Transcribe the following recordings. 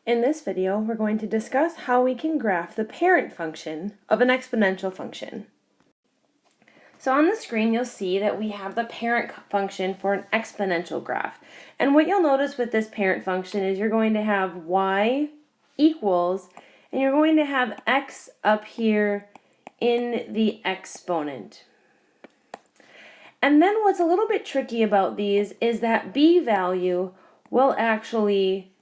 In this video, we're going to discuss how we can graph the parent function of an exponential function. So on the screen, you'll see that we have the parent function for an exponential graph. And what you'll notice with this parent function is you're going to have y equals, and you're going to have x up here in the exponent. And then what's a little bit tricky about these is that b value will actually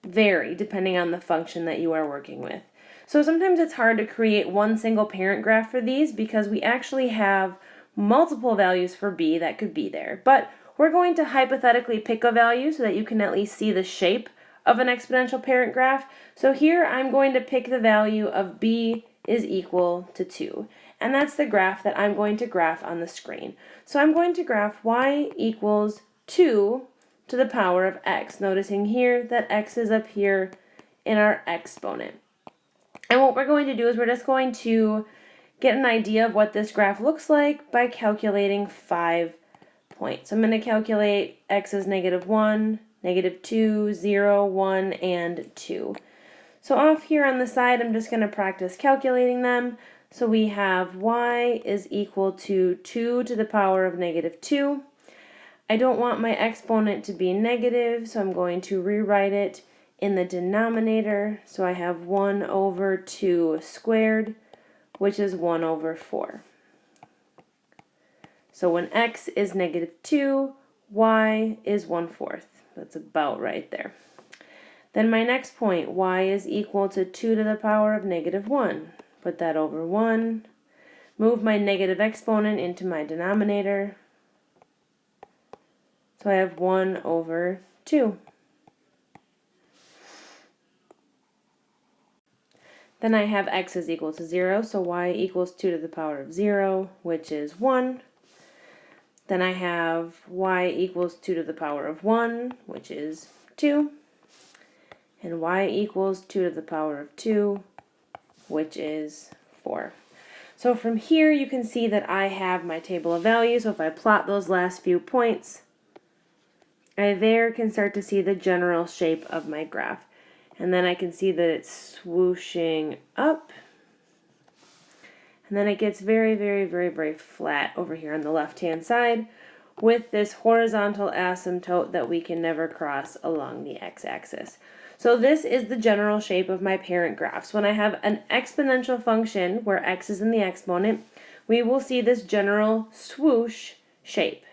vary depending on the function that you are working with. So sometimes it's hard to create one single parent graph for these because we actually have multiple values for b that could be there. But we're going to hypothetically pick a value so that you can at least see the shape of an exponential parent graph. So here I'm going to pick the value of b is equal to 2. And that's the graph that I'm going to graph on the screen. So I'm going to graph y equals 2 to the power of x, noticing here that x is up here in our exponent. And what we're going to do is we're just going to get an idea of what this graph looks like by calculating 5 points. So I'm going to calculate x is -1, -2, 0, 1, and 2. So off here on the side, I'm just going to practice calculating them. So we have y is equal to 2 to the power of -2. I don't want my exponent to be negative, so I'm going to rewrite it in the denominator. So I have 1 over 2 squared, which is 1 over 4. So when x is -2, y is 1/4. That's about right there. Then my next point, y is equal to 2 to the power of -1. Put that over 1. Move my negative exponent into my denominator. So I have 1 over 2. Then I have x is equal to 0, so y equals 2 to the power of 0, which is 1. Then I have y equals 2 to the power of 1, which is 2. And y equals 2 to the power of 2, which is 4. So from here you can see that I have my table of values. So if I plot those last few points, I there can start to see the general shape of my graph. And then I can see that it's swooshing up. And then it gets very, very, very, very flat over here on the left-hand side with this horizontal asymptote that we can never cross along the x-axis. So this is the general shape of my parent graphs. When I have an exponential function where x is in the exponent, we will see this general swoosh shape.